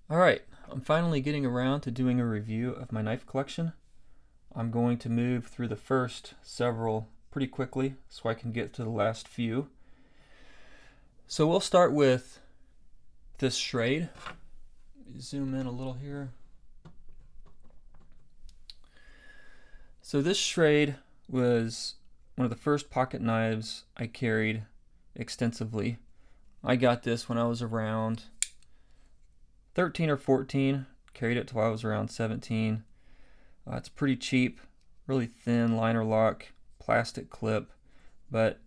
Alright, I'm finally getting around to doing a review of my knife collection. I'm going to move through the first several pretty quickly so I can get to the last few. So we'll start with this Schrade. Zoom in a little here. So this Schrade was one of the first pocket knives I carried extensively. I got this when I was around 13 or 14, carried it till I was around 17. It's pretty cheap, really thin liner lock, plastic clip, but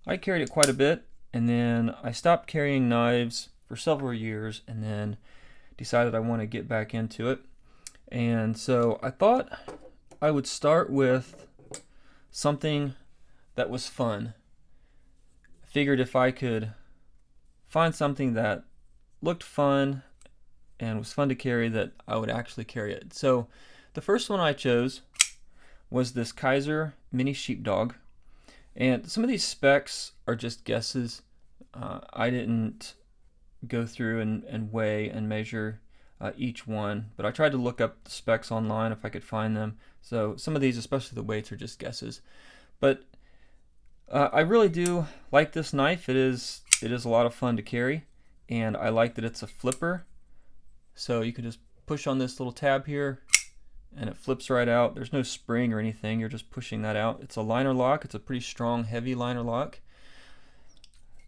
I carried it quite a bit, and then I stopped carrying knives for several years and then decided I want to get back into it. And so I thought I would start with something that was fun. I figured if I could find something that looked fun and was fun to carry, that I would actually carry it. So the first one I chose was this Kizer Mini Sheepdog, and some of these specs are just guesses. I didn't go through and weigh and measure each one, but I tried to look up the specs online if I could find them. So some of these, especially the weights, are just guesses. But I really do like this knife. It is a lot of fun to carry, and I like that it's a flipper. So you can just push on this little tab here and it flips right out. There's no spring or anything, you're just pushing that out. It's a liner lock, it's a pretty strong, heavy liner lock.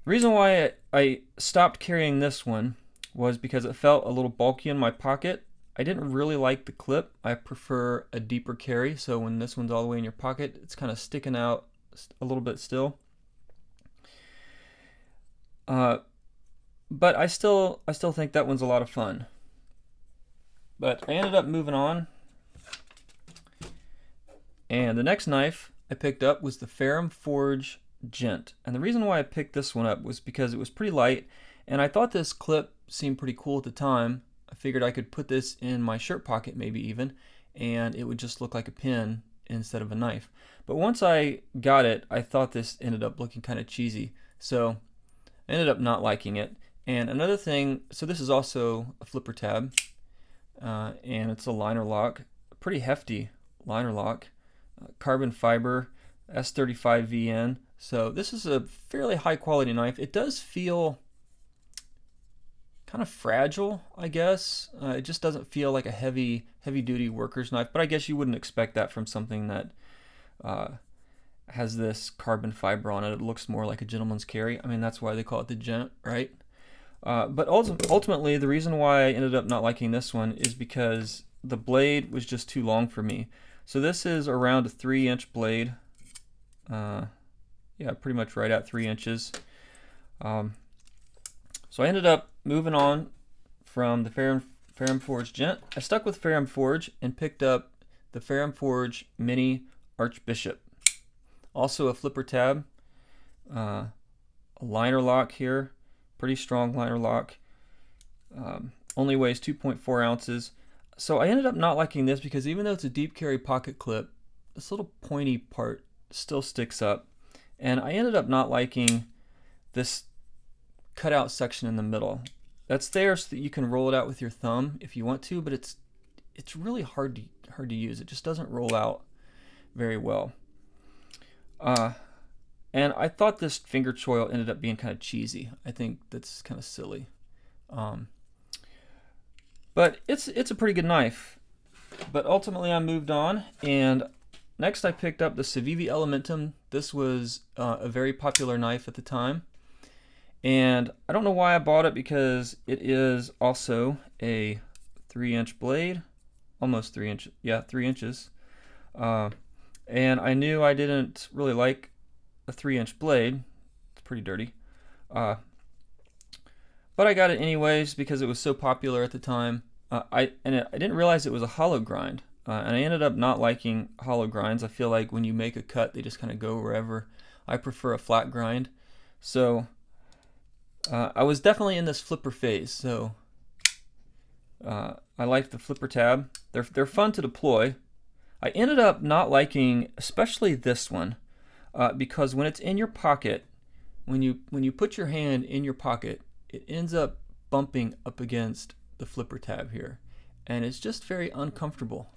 The reason why I stopped carrying this one was because it felt a little bulky in my pocket. I didn't really like the clip. I prefer a deeper carry, so when this one's all the way in your pocket, it's kind of sticking out a little bit still. But I still think that one's a lot of fun. But I ended up moving on, and the next knife I picked up was the Ferrum Forge Gent. And the reason why I picked this one up was because it was pretty light, and I thought this clip seemed pretty cool at the time. I figured I could put this in my shirt pocket maybe even, and it would just look like a pin instead of a knife. But once I got it, I thought this ended up looking kind of cheesy, so I ended up not liking it. And another thing, so this is also a flipper tab. And it's a liner lock, a pretty hefty liner lock, carbon fiber, S35VN. So this is a fairly high quality knife. It does feel kind of fragile, I guess. It just doesn't feel like a heavy duty worker's knife, but I guess you wouldn't expect that from something that has this carbon fiber on it. It looks more like a gentleman's carry. I mean, that's why they call it the Gent, right? But ultimately, the reason why I ended up not liking this one is because the blade was just too long for me. So this is around a 3-inch blade. Yeah, pretty much right at 3 inches. So I ended up moving on from the Ferrum Forge Gent. I stuck with Ferrum Forge and picked up the Ferrum Forge Mini Archbishop. Also a flipper tab. A liner lock here. Pretty strong liner lock. Only weighs 2.4 ounces. So I ended up not liking this because even though it's a deep carry pocket clip, this little pointy part still sticks up. And I ended up not liking this cutout section in the middle. That's there so that you can roll it out with your thumb if you want to, but it's really hard to use. It just doesn't roll out very well. And I thought this finger choil ended up being kind of cheesy. I think that's kind of silly. But it's a pretty good knife. But ultimately I moved on, and next I picked up the Civivi Elementum. This was a very popular knife at the time. And I don't know why I bought it, because it is also a 3-inch blade. Almost 3 inches. Yeah, 3 inches. And I knew I didn't really like a 3-inch blade. It's pretty dirty. But I got it anyways because it was so popular at the time. I didn't realize it was a hollow grind. And I ended up not liking hollow grinds. I feel like when you make a cut, they just kind of go wherever. I prefer a flat grind. So I was definitely in this flipper phase. So I liked the flipper tab. They're fun to deploy. I ended up not liking especially this one. Because when it's in your pocket, when you put your hand in your pocket, it ends up bumping up against flipper tab here, and it's just very uncomfortable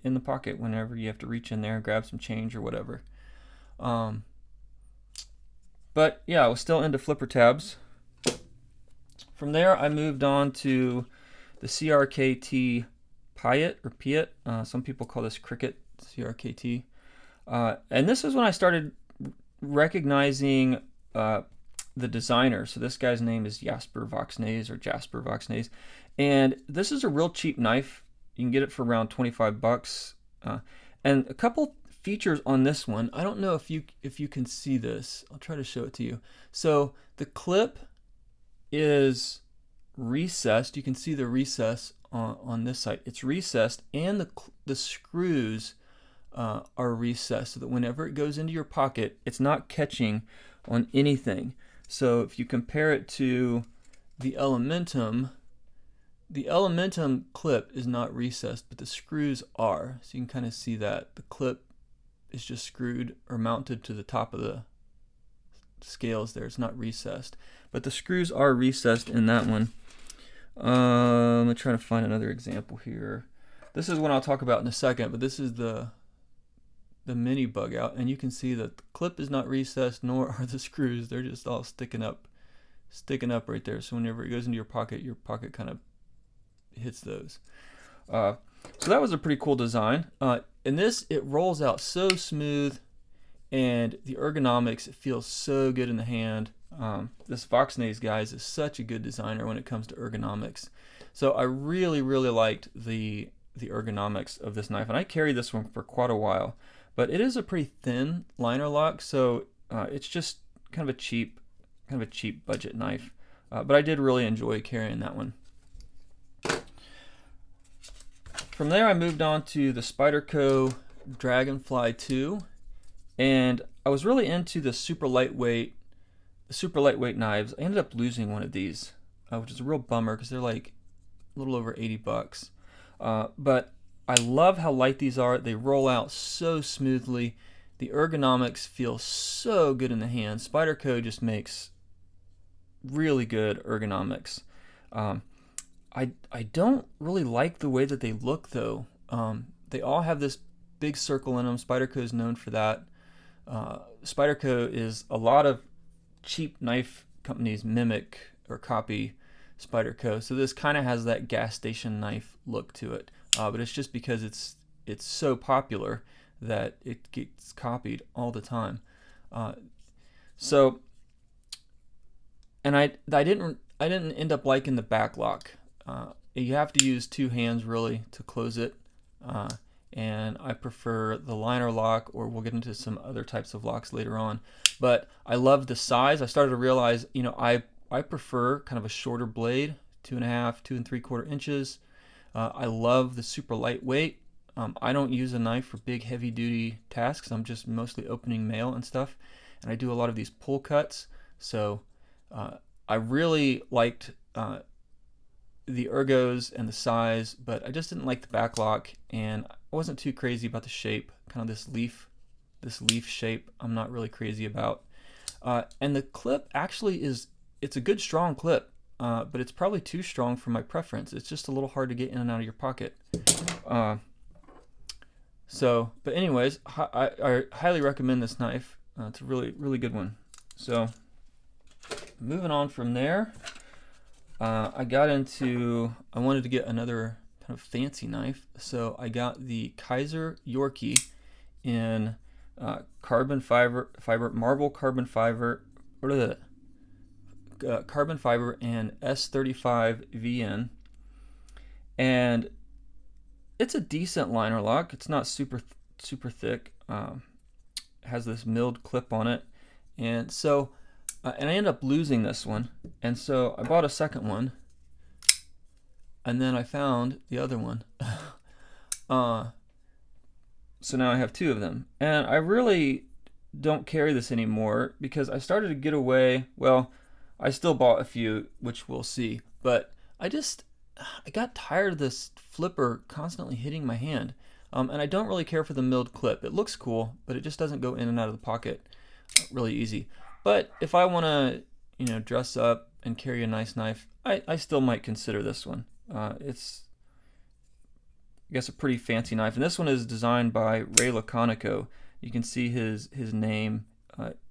in the pocket whenever you have to reach in there and grab some change or whatever. But yeah, I was still into flipper tabs. From there, I moved on to the CRKT Piet or Piet. Some people call this Cricket, CRKT. And this is when I started recognizing the designer. So this guy's name is Jasper Voxnaes or Jasper Voxnaes. And this is a real cheap knife. You can get it for around 25 bucks. And a couple features on this one. I don't know if you can see this. I'll try to show it to you. So the clip is recessed. You can see the recess on this side. It's recessed, and the screws are recessed so that whenever it goes into your pocket, it's not catching on anything. So if you compare it to the Elementum clip is not recessed, but the screws are. So you can kind of see that the clip is just screwed or mounted to the top of the scales there. It's not recessed, but the screws are recessed in that one. I'm trying to find another example here. This is one I'll talk about in a second, but this is the mini Bugout, and you can see that the clip is not recessed, nor are the screws. They're just all sticking up right there. So whenever it goes into your pocket kind of hits those. So that was a pretty cool design. In this, it rolls out so smooth, and the ergonomics, it feels so good in the hand. This Voxnaes, guys, is such a good designer when it comes to ergonomics. So I really, really liked the ergonomics of this knife, and I carried this one for quite a while. But it is a pretty thin liner lock, so it's just kind of a cheap budget knife. But I did really enjoy carrying that one. From there, I moved on to the Spyderco Dragonfly 2, and I was really into the super lightweight knives. I ended up losing one of these, which is a real bummer because they're like a little over 80 bucks. But I love how light these are. They roll out so smoothly. The ergonomics feel so good in the hand. Spyderco just makes really good ergonomics. I don't really like the way that they look, though. They all have this big circle in them. Spyderco is known for that. Spyderco is a lot of cheap knife companies mimic or copy Spyderco, so this kind of has that gas station knife look to it. But it's just because it's so popular that it gets copied all the time. And I didn't end up liking the back lock. You have to use two hands really to close it, and I prefer the liner lock, or we'll get into some other types of locks later on. But I love the size. I started to realize, I prefer kind of a shorter blade, 2.5, 2 3/4 inches. I love the super lightweight. I don't use a knife for big heavy duty tasks. I'm just mostly opening mail and stuff, and I do a lot of these pull cuts. So I really liked the ergos and the size, but I just didn't like the back lock, and I wasn't too crazy about the shape. Kind of this leaf shape I'm not really crazy about. And the clip actually it's a good strong clip, but it's probably too strong for my preference. It's just a little hard to get in and out of your pocket. But anyways, I highly recommend this knife. It's a really, really good one. So moving on from there, I wanted to get another kind of fancy knife, so I got the Kizer Yorkie in carbon fiber, marble carbon fiber, carbon fiber and S35 VN, and it's a decent liner lock. It's not super thick. It has this milled clip on it, and so and I ended up losing this one, and so I bought a second one, and then I found the other one. So now I have two of them, and I really don't carry this anymore because I started to get away. Well, I still bought a few, which we'll see, but I got tired of this flipper constantly hitting my hand, and I don't really care for the milled clip. It looks cool, but it just doesn't go in and out of the pocket really easy. But if I want to, dress up and carry a nice knife, I still might consider this one. It's, I guess, a pretty fancy knife. And this one is designed by Ray Laconico. You can see his name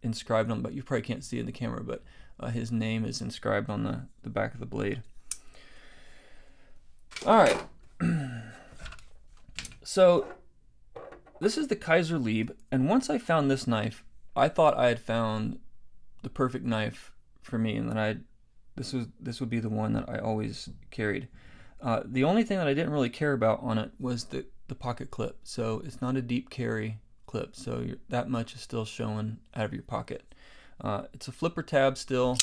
inscribed on, but you probably can't see it in the camera, but his name is inscribed on the back of the blade. All right. So this is the Kizer Lieb, and once I found this knife, I thought I had found the perfect knife for me, and that this would be the one that I always carried. The only thing that I didn't really care about on it was the pocket clip. So it's not a deep carry clip, so that much is still showing out of your pocket. It's a flipper tab still,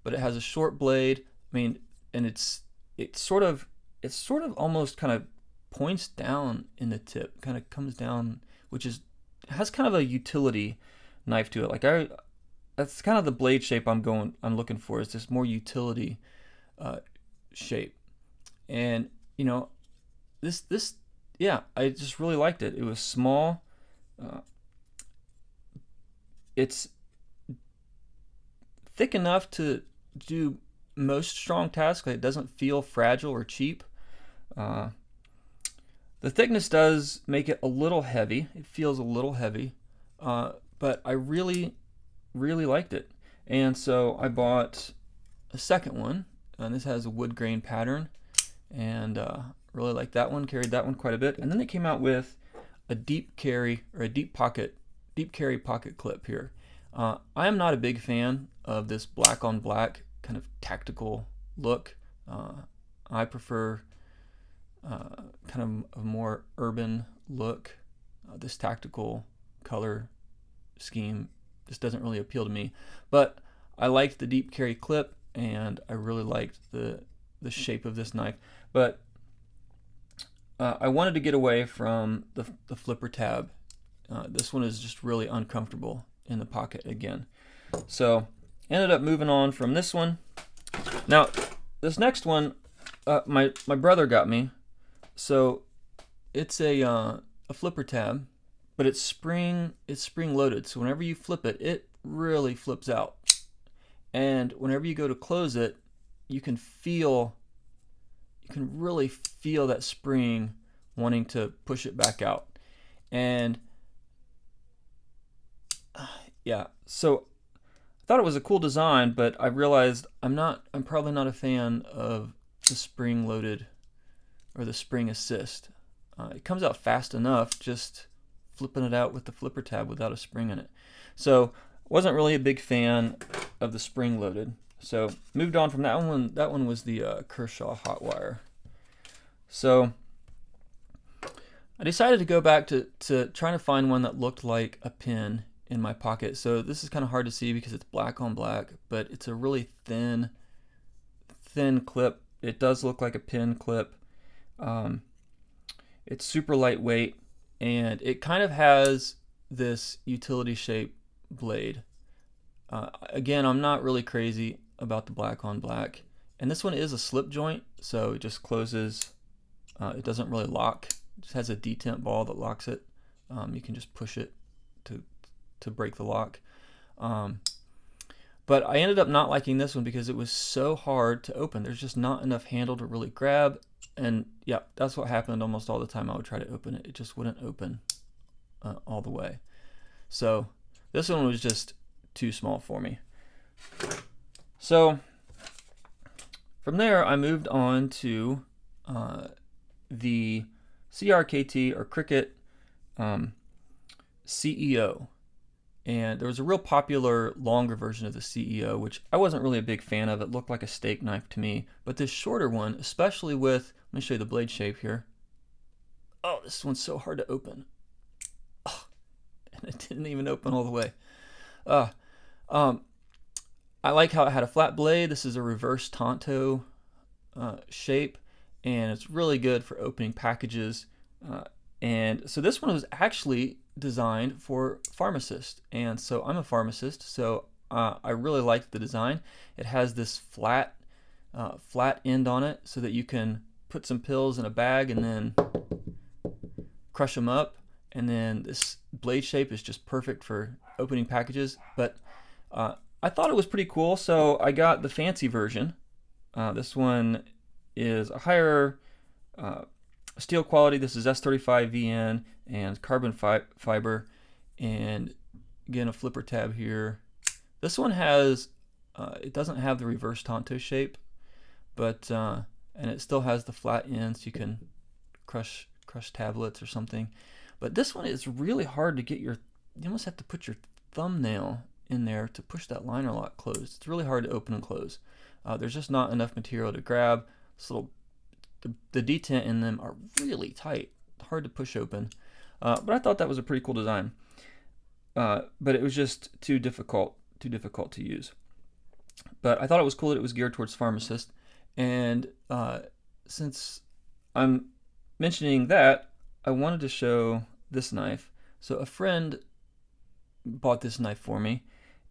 but it has a short blade. I mean, and it's sort of almost kind of points down in the tip, kind of comes down, which has kind of a utility knife to it. Like that's kind of the blade shape I'm looking for, is this more utility shape. And you know, this yeah, I just really liked it. It was small. It's thick enough to do most strong tasks. Like, it doesn't feel fragile or cheap. The thickness does make it a little heavy. It feels a little heavy, but I really liked it. And so I bought a second one, and this has a wood grain pattern, and really liked that one, carried that one quite a bit. And then they came out with a deep carry, or a deep carry pocket clip here. I am not a big fan of this black on black kind of tactical look. I prefer kind of a more urban look. This tactical color scheme just doesn't really appeal to me. But I liked the deep carry clip, and I really liked the shape of this knife. But I wanted to get away from the flipper tab. This one is just really uncomfortable in the pocket again. So ended up moving on from this one. Now this next one, my brother got me. So it's a flipper tab, but it's spring loaded. So whenever you flip it, it really flips out. And whenever you go to close it, you can really feel that spring wanting to push it back out. And yeah, so I thought it was a cool design, but I realized I'm probably not a fan of the spring loaded or the spring assist. It comes out fast enough just flipping it out with the flipper tab without a spring in it. So wasn't really a big fan of the spring loaded. So moved on from that one. That one was the Kershaw Hotwire. So I decided to go back to trying to find one that looked like a pin in my pocket. So this is kind of hard to see because it's black on black, but it's a really thin clip. It does look like a pin clip. It's super lightweight, and it kind of has this utility shape blade. Again, I'm not really crazy about the black on black, and this one is a slip joint, so it just closes. It doesn't really lock. It just has a detent ball that locks it. You can just push it to break the lock. But I ended up not liking this one because it was so hard to open. There's just not enough handle to really grab. And yeah, that's what happened almost all the time I would try to open it. It just wouldn't open all the way. So this one was just too small for me. So from there, I moved on to the CRKT or Cricket CEO. And there was a real popular longer version of the CEO, which I wasn't really a big fan of. It looked like a steak knife to me. But this shorter one, especially with, let me show you the blade shape here. Oh, this one's so hard to open. Oh, and it didn't even open all the way. I like how it had a flat blade. This is a reverse Tonto shape, and it's really good for opening packages. And so this one was actually designed for pharmacists, and so I'm a pharmacist, so I really liked the design. It has this flat end on it so that you can put some pills in a bag and then crush them up, and then this blade shape is just perfect for opening packages. But I thought it was pretty cool, so I got the fancy version. This one is a higher steel quality. This is S35 VN and carbon fiber, and again a flipper tab here. This one has it doesn't have the reverse Tonto shape, but and it still has the flat ends. You can crush tablets or something. But this one is really hard to get you almost have to put your thumbnail in there to push that liner lock closed. It's really hard to open and close. There's just not enough material to grab. This little, the detent in them are really tight, hard to push open. But I thought that was a pretty cool design. But it was just too difficult to use. But I thought it was cool that it was geared towards pharmacists. And since I'm mentioning that, I wanted to show this knife. So a friend bought this knife for me,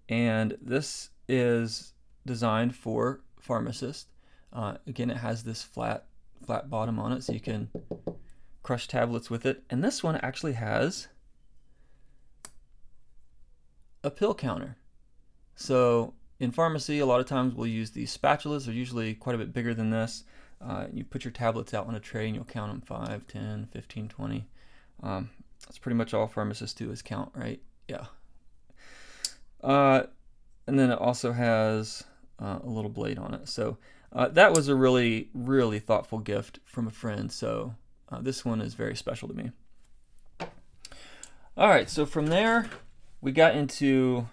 and this is designed for pharmacists. Again, it has this flat bottom on it, so you can crush tablets with it. And this one actually has a pill counter. So in pharmacy, a lot of times we'll use these spatulas. They're usually quite a bit bigger than this. You put your tablets out on a tray and you'll count them 5, 10, 15, 20. That's pretty much all pharmacists do is count, right? Yeah. And then it also has a little blade on it. So that was a really, really thoughtful gift from a friend. So this one is very special to me. All right, so from there, we got into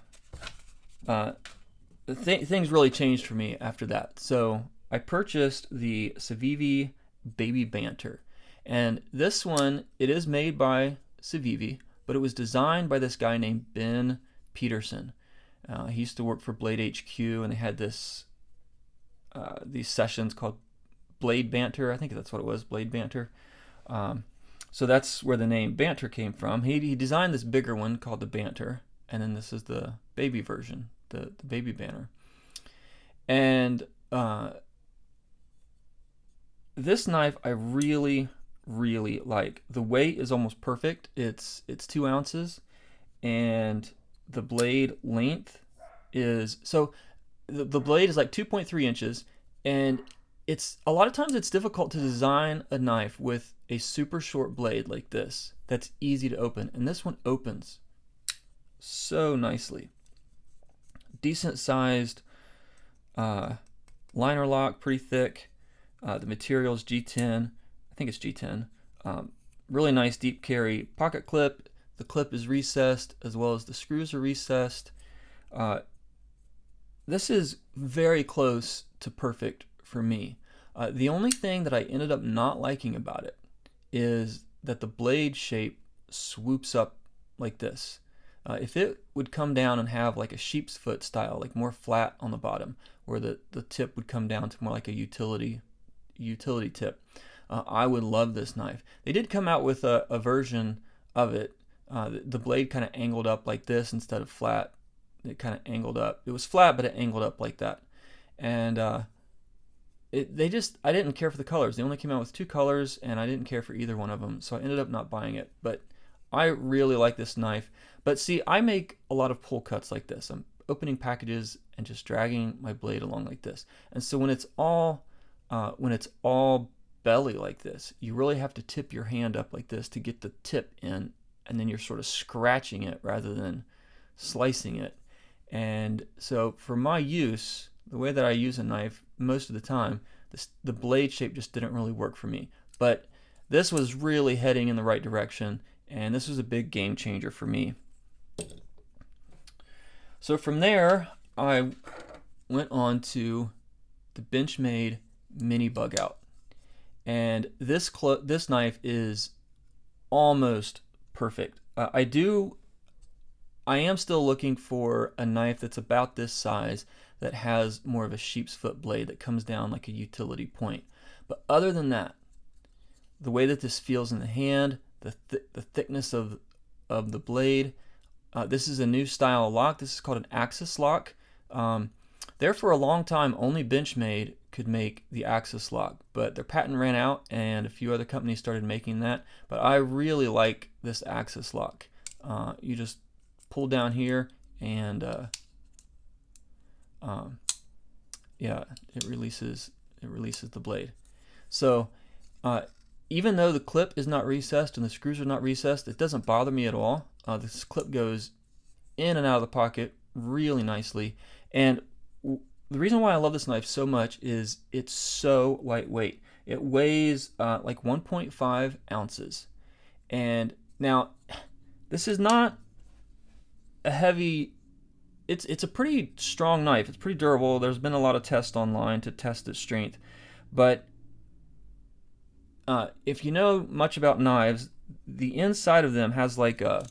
things really changed for me after that. So I purchased the Civivi Baby Banter. And this one, it is made by Civivi, but it was designed by this guy named Ben Peterson. He used to work for Blade HQ, and they had this these sessions called Blade Banter. I think that's what it was, Blade Banter. So that's where the name Banter came from. He designed this bigger one called the Banter, and then this is the baby version, the Baby Banter. And this knife I really, really like. The weight is almost perfect. It's 2 ounces, and the blade length is, so the blade is like 2.3 inches, and it's a lot of times it's difficult to design a knife with a super short blade like this that's easy to open, and this one opens so nicely. Decent sized liner lock, pretty thick. The material is G10. I think it's G10. Really nice deep carry pocket clip. The clip is recessed as well as the screws are recessed. This is very close to perfect for me. The only thing that I ended up not liking about it is that the blade shape swoops up like this. If it would come down and have like a sheep's foot style, like more flat on the bottom, where the tip would come down to more like a utility tip, I would love this knife. They did come out with a version of it. The blade kind of angled up like this instead of flat. It kind of angled up. It was flat, but it angled up like that. And I didn't care for the colors. They only came out with 2 colors, and I didn't care for either one of them, so I ended up not buying it. But I really like this knife. But see, I make a lot of pull cuts like this. I'm opening packages and just dragging my blade along like this. And so when it's all belly like this, you really have to tip your hand up like this to get the tip in, and then you're sort of scratching it rather than slicing it. And so for my use, the way that I use a knife most of the time, the blade shape just didn't really work for me. But this was really heading in the right direction, and this was a big game changer for me. So from there, I went on to the Benchmade Mini Bugout. And this knife is almost perfect. I am still looking for a knife that's about this size that has more of a sheep's foot blade that comes down like a utility point. But other than that, the way that this feels in the hand, the thickness of the blade, this is a new style of lock. This is called an axis lock. There for a long time, only Benchmade could make the axis lock, but their patent ran out and a few other companies started making that. But I really like this axis lock. You just pull down here, and yeah, it releases the blade. So even though the clip is not recessed and the screws are not recessed, it doesn't bother me at all. This clip goes in and out of the pocket really nicely. And the reason why I love this knife so much is it's so lightweight. It weighs like 1.5 ounces. And now, this is not a heavy, it's a pretty strong knife. It's pretty durable. There's been a lot of tests online to test its strength. But if you know much about knives, the inside of them has like a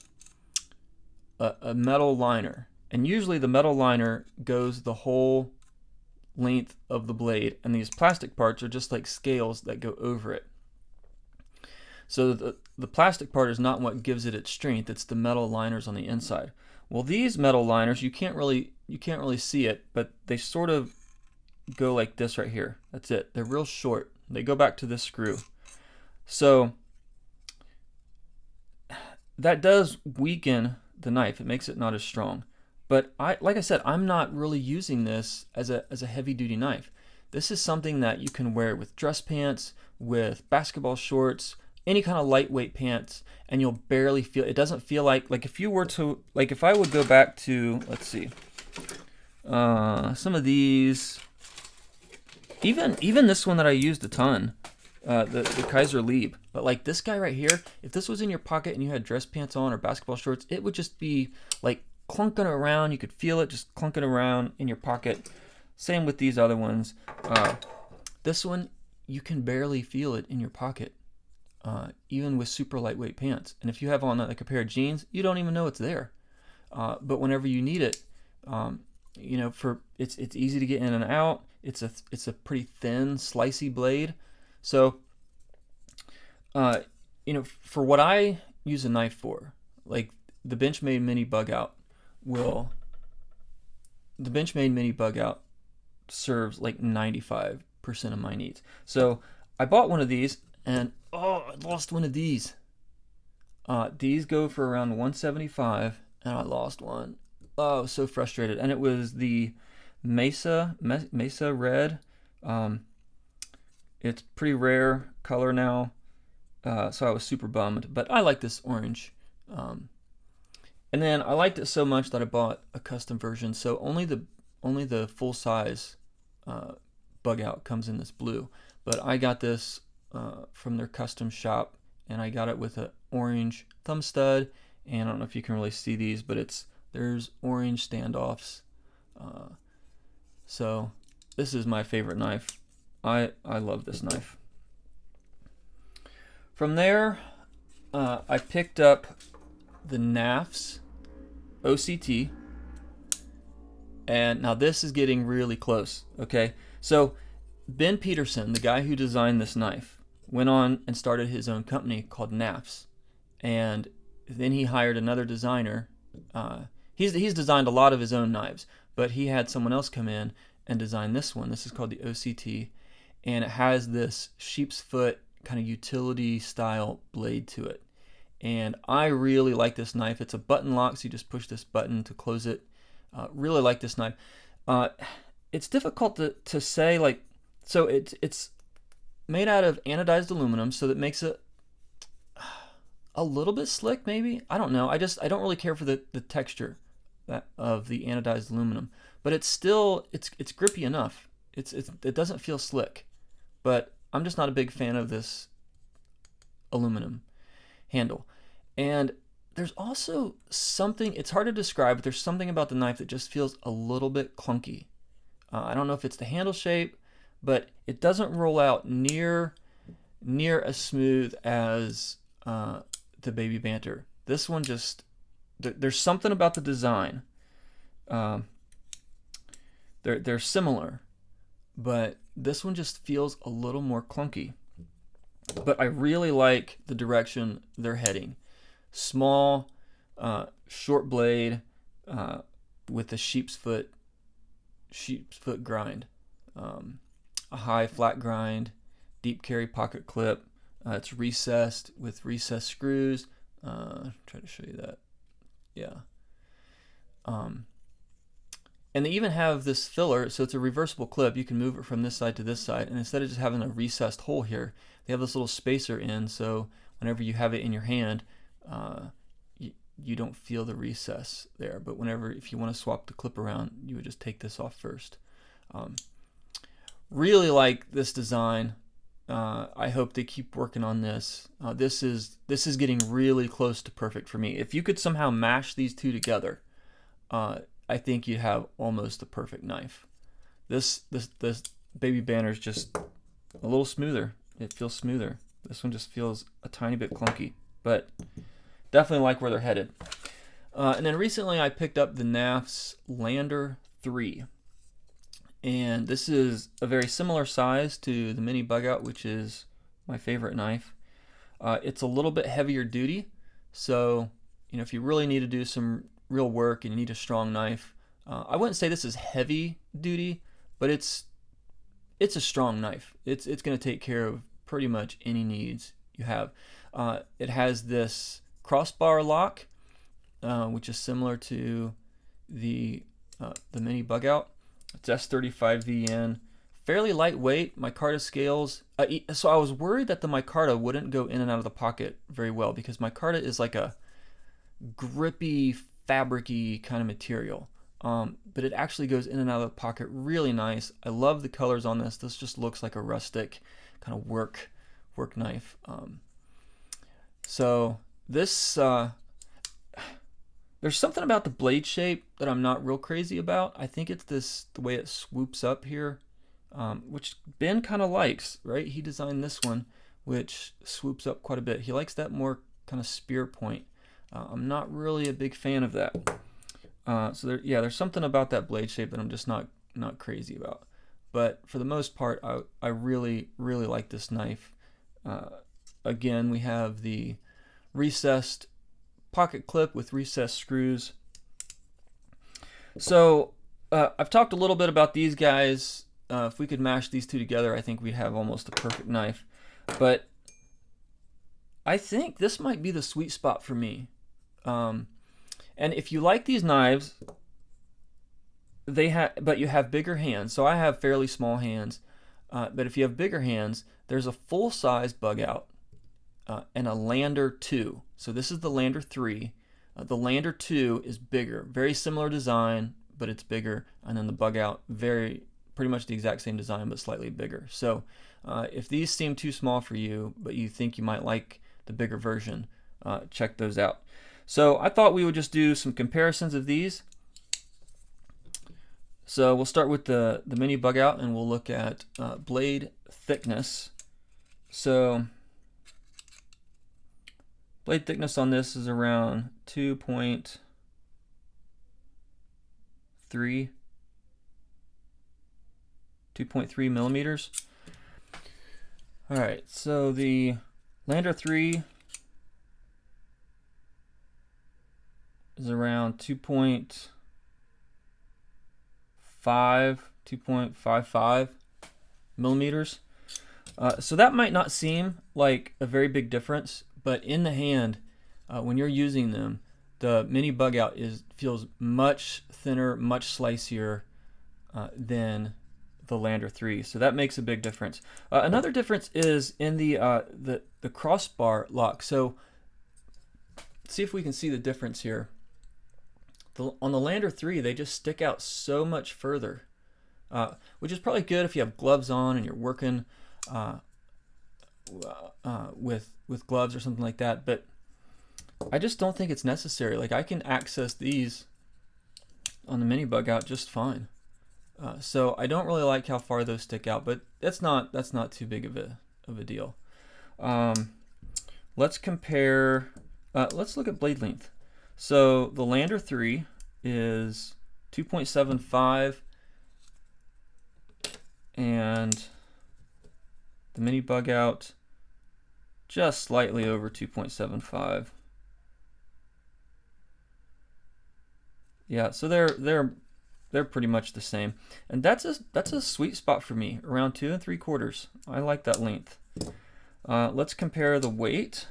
metal liner. And usually the metal liner goes the whole length of the blade, and these plastic parts are just like scales that go over it. So the plastic part is not what gives it its strength, it's the metal liners on the inside. Well, these metal liners, you can't really see it, but they sort of go like this right here. That's it. They're real short. They go back to this screw. So that does weaken the knife. It makes it not as strong. But like I said, I'm not really using this as a heavy-duty knife. This is something that you can wear with dress pants, with basketball shorts, any kind of lightweight pants, and you'll barely feel it. Doesn't feel like if you were to, like if I would go back to, let's see, some of these, even this one that I used a ton, the Kizer Lieb. But like this guy right here, if this was in your pocket and you had dress pants on or basketball shorts, it would just be like clunking around. You could feel it just clunking around in your pocket. Same with these other ones. This one, you can barely feel it in your pocket, even with super lightweight pants. And if you have on like a pair of jeans, you don't even know it's there. But whenever you need it, you know, it's easy to get in and out. It's a pretty thin, slicey blade. So, you know, for what I use a knife for, like the Benchmade Mini Bugout serves like 95% of my needs. So I bought one of these, and oh, I lost one of these. These go for around $175, and I lost one. Oh, so frustrated. And it was the Mesa Red. It's pretty rare color now, so I was super bummed. But I like this orange. And then I liked it so much that I bought a custom version. So only the full size Bugout comes in this blue. But I got this from their custom shop, and I got it with an orange thumb stud. And I don't know if you can really see these, but there's orange standoffs. So this is my favorite knife. I love this knife. From there, I picked up the Knafs O.C.T. And now this is getting really close, okay? So Ben Peterson, the guy who designed this knife, went on and started his own company called Knafs. And then he hired another designer. He's designed a lot of his own knives, but he had someone else come in and design this one. This is called the O.C.T. And it has this sheep's foot kind of utility style blade to it. And I really like this knife. It's a button lock, so you just push this button to close it. Really like this knife. It's difficult to say, like, so it's made out of anodized aluminum, so that makes it a little bit slick, maybe. I don't know. I don't really care for the texture of the anodized aluminum, but it's grippy enough. It doesn't feel slick, but I'm just not a big fan of this aluminum handle. And there's also something, it's hard to describe, but there's something about the knife that just feels a little bit clunky. I don't know if it's the handle shape, but it doesn't roll out near as smooth as the Baby Banter. This one just, there's something about the design. They're similar, but this one just feels a little more clunky. But I really like the direction they're heading. Small, short blade with the sheep's foot grind. A high flat grind, deep carry pocket clip. It's recessed with recessed screws. Try to show you that. Yeah. And they even have this filler, so it's a reversible clip. You can move it from this side to this side, and instead of just having a recessed hole here, they have this little spacer in, so whenever you have it in your hand, you don't feel the recess there. But if you want to swap the clip around, you would just take this off first. Really like this design. I hope they keep working on this. This is getting really close to perfect for me. If you could somehow mash these two together, I think you'd have almost the perfect knife. This baby Banter is just a little smoother. It feels smoother. This one just feels a tiny bit clunky, but definitely like where they're headed. And then recently I picked up the Knafs Lander 3. And this is a very similar size to the mini Bugout, which is my favorite knife. It's a little bit heavier duty, so if you really need to do some real work and you need a strong knife, I wouldn't say this is heavy duty, but it's a strong knife. It's going to take care of pretty much any needs you have. It has this crossbar lock, which is similar to the mini Bugout. It's S35VN, fairly lightweight. Micarta scales. So I was worried that the Micarta wouldn't go in and out of the pocket very well, because Micarta is like a grippy, fabric-y kind of material. But it actually goes in and out of the pocket really nice. I love the colors on this. This just looks like a rustic kind of work knife. So this, there's something about the blade shape that I'm not real crazy about. I think it's the way it swoops up here, which Ben kind of likes, right? He designed this one, which swoops up quite a bit. He likes that more kind of spear point. I'm not really a big fan of that. So there's something about that blade shape that I'm just not crazy about. But for the most part, I really like this knife. Again, we have the recessed pocket clip with recessed screws. So I've talked a little bit about these guys. If we could mash these two together, I think we'd have almost a perfect knife. But I think this might be the sweet spot for me. And if you like these knives, but you have bigger hands. So I have fairly small hands. But if you have bigger hands, there's a full-size Bugout and a Lander 2. So this is the Lander 3. The Lander 2 is bigger, very similar design, but it's bigger. And then the Bugout, pretty much the exact same design, but slightly bigger. So if these seem too small for you, but you think you might like the bigger version, check those out. So I thought we would just do some comparisons of these. So we'll start with the mini Bugout, and we'll look at blade thickness. So blade thickness on this is around 2.3 millimeters. All right, so the Lander 3 is around 2.55 millimeters. So that might not seem like a very big difference, but in the hand, when you're using them, the mini Bugout feels much thinner, much slicier than the Lander 3. So that makes a big difference. Another difference is in the crossbar lock. So see if we can see the difference here. On the Lander 3, they just stick out so much further, which is probably good if you have gloves on and you're working with gloves or something like that. But I just don't think it's necessary. Like, I can access these on the mini Bugout just fine. So I don't really like how far those stick out, but that's not too big of a deal. Let's compare. Let's look at blade length. So the Lander 3 is 2.75, and the mini Bugout just slightly over 2.75. Yeah, so they're pretty much the same, and that's a sweet spot for me, around 2 3/4. I like that length. Let's compare the weight.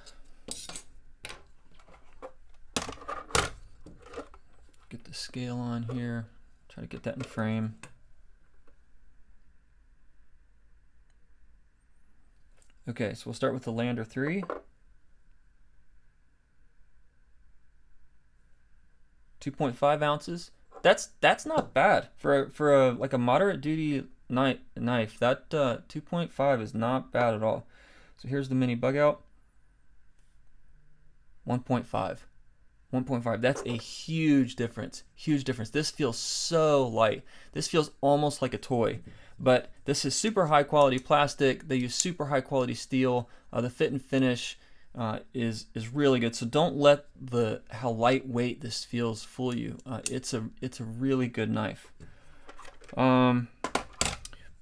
Get the scale on here. Try to get that in frame. Okay, so we'll start with the Lander 3. 2.5 ounces. That's not bad for a like a moderate duty knife. That 2.5 is not bad at all. So here's the mini Bugout. 1.5. 1.5. That's a huge difference. Huge difference. This feels so light. This feels almost like a toy. But this is super high quality plastic. They use super high quality steel. The fit and finish is really good. So don't let how lightweight this feels fool you. It's a really good knife.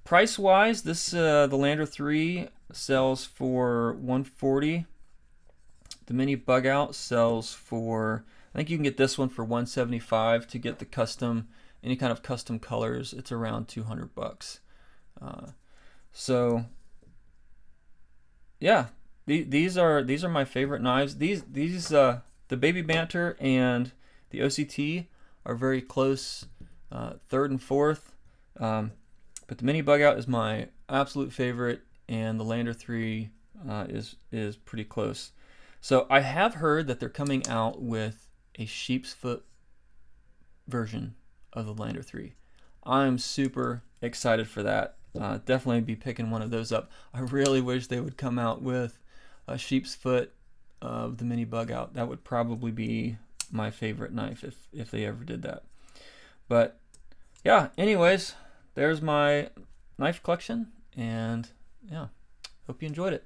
Price wise, this the Lander 3 sells for $140. The mini Bugout sells for, I think you can get this one for $175 to get the custom, any kind of custom colors. It's around $200. So yeah, these are my favorite knives. These the Baby Banter and the O.C.T are very close, third and fourth. But the mini Bugout is my absolute favorite, and the Lander 3 is pretty close. So I have heard that they're coming out with a sheep's foot version of the Lander 3. I'm super excited for that. Definitely be picking one of those up. I really wish they would come out with a sheep's foot of the mini Bugout. That would probably be my favorite knife if they ever did that. But yeah, anyways, there's my knife collection, and yeah, hope you enjoyed it.